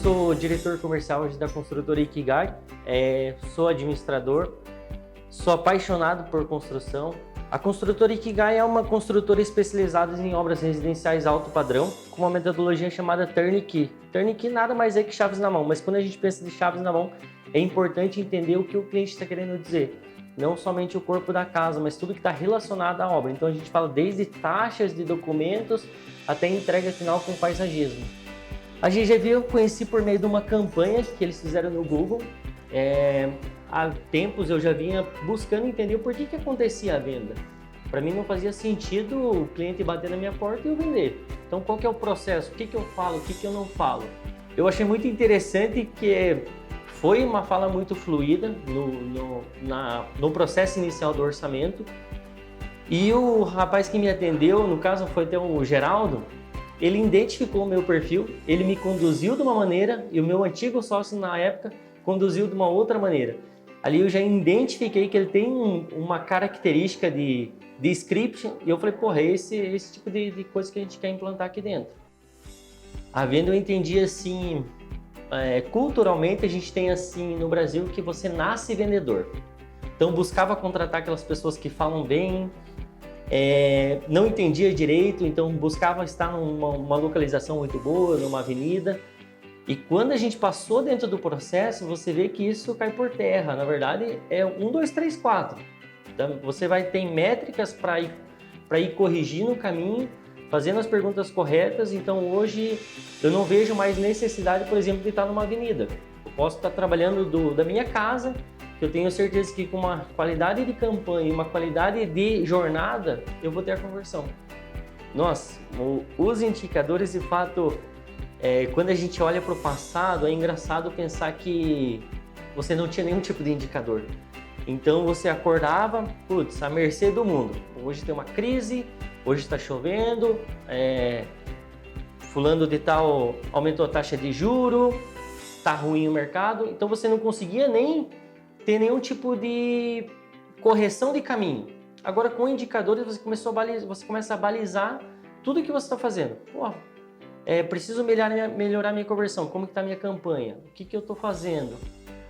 sou diretor comercial hoje da construtora Ikigai, sou administrador, sou apaixonado por construção. A construtora Ikigai é uma construtora especializada em obras residenciais alto padrão, com uma metodologia chamada Turnkey. Turnkey nada mais é que chaves na mão, mas quando a gente pensa de chaves na mão, é importante entender o que o cliente está querendo dizer. Não somente o corpo da casa, mas tudo que está relacionado à obra. Então a gente fala desde taxas de documentos até entrega final com paisagismo. A GGV eu conheci por meio de uma campanha que eles fizeram no Google. Há tempos eu já vinha buscando entender o porquê que acontecia a venda. Para mim não fazia sentido o cliente bater na minha porta e eu vender. Então qual que é o processo? O que eu falo? O que eu não falo? Eu achei muito interessante que foi uma fala muito fluida no processo inicial do orçamento. E o rapaz que me atendeu, no caso foi até o Geraldo, ele identificou o meu perfil, ele me conduziu de uma maneira e o meu antigo sócio na época conduziu de uma outra maneira. Ali eu já identifiquei que ele tem uma característica de script e eu falei, porra, esse tipo de coisa que a gente quer implantar aqui dentro. A venda eu entendi assim, culturalmente a gente tem assim no Brasil que você nasce vendedor. Então buscava contratar aquelas pessoas que falam bem, não entendia direito, então buscava estar numa localização muito boa, numa avenida. E quando a gente passou dentro do processo, você vê que isso cai por terra. Na verdade, é 1, 2, 3, 4. Então, você vai ter métricas para ir corrigindo o caminho, fazendo as perguntas corretas. Então, hoje, eu não vejo mais necessidade, por exemplo, de estar numa avenida. Eu posso estar trabalhando da minha casa, que eu tenho certeza que com uma qualidade de campanha e uma qualidade de jornada, eu vou ter a conversão. Nossa, os indicadores, de fato, quando a gente olha para o passado, é engraçado pensar que você não tinha nenhum tipo de indicador. Então você acordava, putz, à mercê do mundo. Hoje tem uma crise, hoje está chovendo, fulano de tal aumentou a taxa de juro, está ruim o mercado. Então você não conseguia nem ter nenhum tipo de correção de caminho. Agora com indicadores você começa a balizar tudo que você está fazendo. Pô, preciso melhorar minha conversão, como que está a minha campanha, o que eu estou fazendo.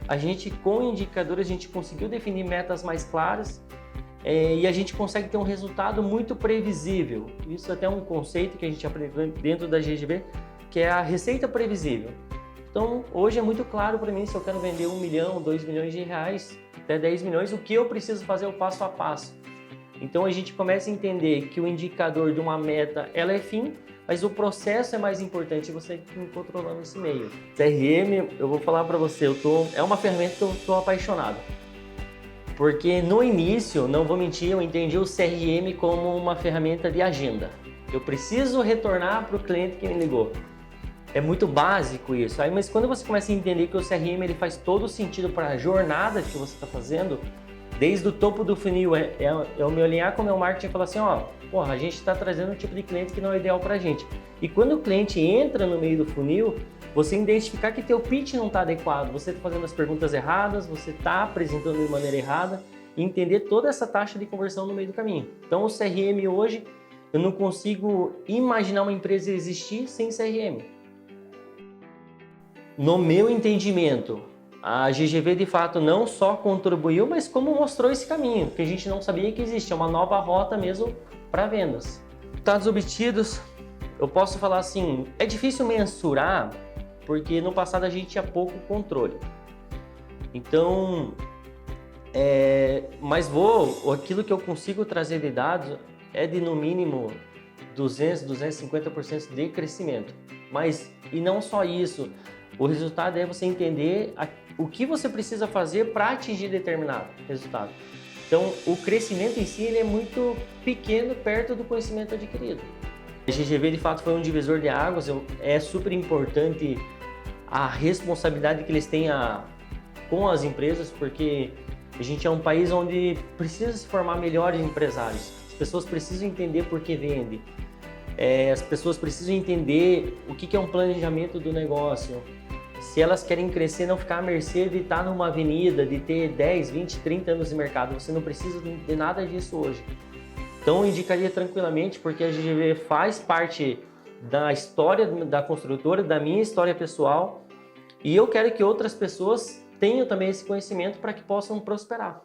A gente, com indicadores, a gente conseguiu definir metas mais claras e a gente consegue ter um resultado muito previsível. Isso até é um conceito que a gente aprendeu dentro da GGV, que é a receita previsível. Então, hoje é muito claro para mim se eu quero vender 1 milhão, 2 milhões de reais, até 10 milhões, o que eu preciso fazer o passo a passo. Então, a gente começa a entender que o indicador de uma meta, ela é fim, mas o processo é mais importante, você controlando esse meio. CRM, eu vou falar para você, é uma ferramenta que eu estou apaixonado. Porque no início, não vou mentir, eu entendi o CRM como uma ferramenta de agenda. Eu preciso retornar para o cliente que me ligou. É muito básico isso, mas quando você começa a entender que o CRM ele faz todo sentido para a jornada que você está fazendo, desde o topo do funil, eu me alinhar com o meu marketing e falar assim, a gente está trazendo um tipo de cliente que não é ideal para a gente. E quando o cliente entra no meio do funil, você identificar que teu pitch não está adequado, você está fazendo as perguntas erradas, você está apresentando de maneira errada, e entender toda essa taxa de conversão no meio do caminho. Então o CRM hoje, eu não consigo imaginar uma empresa existir sem CRM. No meu entendimento, a GGV de fato não só contribuiu, mas como mostrou esse caminho, que a gente não sabia que existia, uma nova rota mesmo para vendas. Resultados obtidos, eu posso falar assim, é difícil mensurar, porque no passado a gente tinha pouco controle. Então, mas aquilo que eu consigo trazer de dados é de no mínimo 200, 250% de crescimento. E não só isso, o resultado é você entender o que você precisa fazer para atingir determinado resultado. Então, o crescimento em si ele é muito pequeno perto do conhecimento adquirido. A GGV, de fato, foi um divisor de águas. É super importante a responsabilidade que eles têm com as empresas, porque a gente é um país onde precisa se formar melhores empresários. As pessoas precisam entender por que vende. As pessoas precisam entender o que é um planejamento do negócio. Se elas querem crescer, não ficar à mercê de estar numa avenida, de ter 10, 20, 30 anos de mercado. Você não precisa de nada disso hoje. Então eu indicaria tranquilamente, porque a GGV faz parte da história da construtora, da minha história pessoal, E eu quero que outras pessoas tenham também esse conhecimento para que possam prosperar.